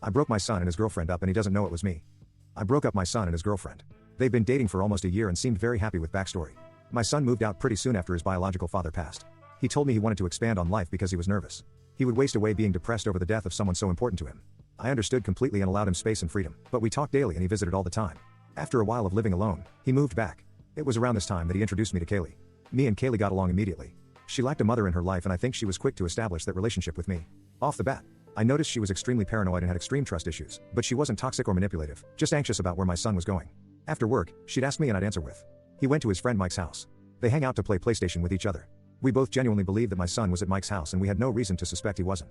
I broke my son and his girlfriend up and he doesn't know it was me. I broke up my son and his girlfriend. They've been dating for almost a year and seemed very happy with backstory. My son moved out pretty soon after his biological father passed. He told me he wanted to expand on life because he was nervous. He would waste away being depressed over the death of someone so important to him. I understood completely and allowed him space and freedom, but we talked daily and he visited all the time. After a while of living alone, he moved back. It was around this time that he introduced me to Kaylee. Me and Kaylee got along immediately. She lacked a mother in her life and I think she was quick to establish that relationship with me. Off the bat, I noticed she was extremely paranoid and had extreme trust issues, but she wasn't toxic or manipulative, just anxious about where my son was going. After work, she'd ask me and I'd answer with. He went to his friend Mike's house. They hang out to play PlayStation with each other. We both genuinely believed that my son was at Mike's house and we had no reason to suspect he wasn't.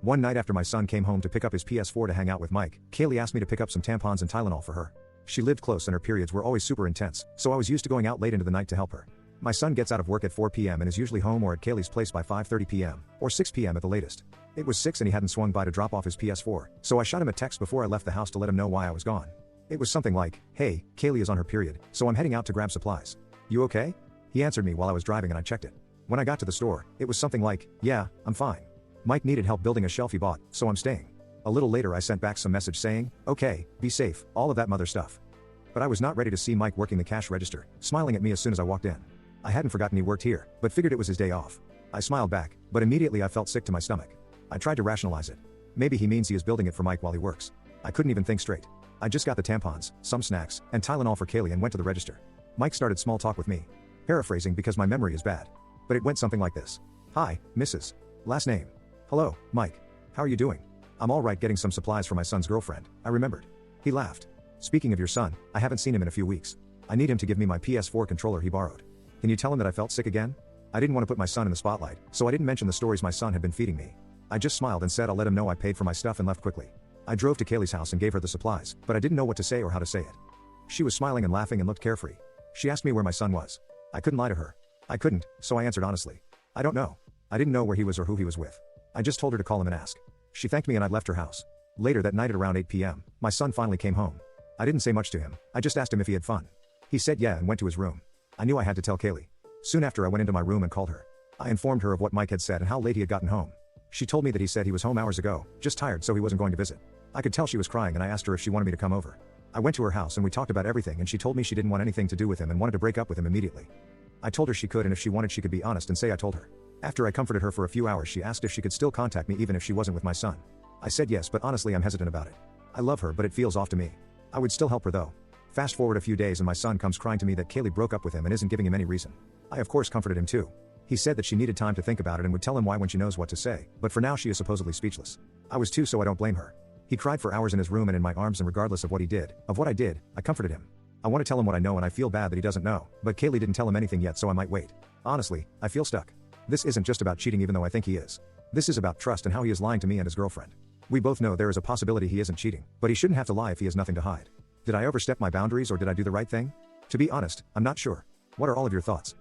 One night after my son came home to pick up his PS4 to hang out with Mike, Kaylee asked me to pick up some tampons and Tylenol for her. She lived close and her periods were always super intense, so I was used to going out late into the night to help her. My son gets out of work at 4 p.m. and is usually home or at Kaylee's place by 5:30 p.m., or 6 p.m. at the latest. It was 6 and he hadn't swung by to drop off his PS4, so I shot him a text before I left the house to let him know why I was gone. It was something like, "Hey, Kaylee is on her period, so I'm heading out to grab supplies. You okay?" He answered me while I was driving and I checked it. When I got to the store, it was something like, "Yeah, I'm fine. Mike needed help building a shelf he bought, so I'm staying." A little later I sent back some message saying, "Okay, be safe," all of that mother stuff. But I was not ready to see Mike working the cash register, smiling at me as soon as I walked in. I hadn't forgotten he worked here, but figured it was his day off. I smiled back, but immediately I felt sick to my stomach. I tried to rationalize it. Maybe he means he is building it for Mike while he works. I couldn't even think straight. I just got the tampons, some snacks, and Tylenol for Kaylee and went to the register. Mike started small talk with me. Paraphrasing because my memory is bad. But it went something like this. "Hi, Mrs. Last name. Hello, Mike. How are you doing? I'm alright getting some supplies for my son's girlfriend," I remembered. He laughed. "Speaking of your son, I haven't seen him in a few weeks. I need him to give me my PS4 controller he borrowed. Can you tell him that I felt sick again?" I didn't want to put my son in the spotlight, so I didn't mention the stories my son had been feeding me. I just smiled and said I'll let him know I paid for my stuff and left quickly. I drove to Kaylee's house and gave her the supplies, but I didn't know what to say or how to say it. She was smiling and laughing and looked carefree. She asked me where my son was. I couldn't lie to her. I couldn't, so I answered honestly. "I don't know. I didn't know where he was or who he was with." I just told her to call him and ask. She thanked me and I left her house. Later that night at around 8 p.m., my son finally came home. I didn't say much to him, I just asked him if he had fun. He said yeah and went to his room. I knew I had to tell Kaylee. Soon after I went into my room and called her. I informed her of what Mike had said and how late he had gotten home. She told me that he said he was home hours ago, just tired so he wasn't going to visit. I could tell she was crying and I asked her if she wanted me to come over. I went to her house and we talked about everything and she told me she didn't want anything to do with him and wanted to break up with him immediately. I told her she could and if she wanted she could be honest and say I told her. After I comforted her for a few hours she asked if she could still contact me even if she wasn't with my son. I said yes but honestly I'm hesitant about it. I love her but it feels off to me. I would still help her though. Fast forward a few days and my son comes crying to me that Kaylee broke up with him and isn't giving him any reason. I of course comforted him too. He said that she needed time to think about it and would tell him why when she knows what to say, but for now she is supposedly speechless. I was too so I don't blame her. He cried for hours in his room and in my arms and regardless of what I did, I comforted him. I want to tell him what I know and I feel bad that he doesn't know, but Kaylee didn't tell him anything yet so I might wait. Honestly, I feel stuck. This isn't just about cheating even though I think he is. This is about trust and how he is lying to me and his girlfriend. We both know there is a possibility he isn't cheating, but he shouldn't have to lie if he has nothing to hide. Did I overstep my boundaries or did I do the right thing? To be honest, I'm not sure. What are all of your thoughts?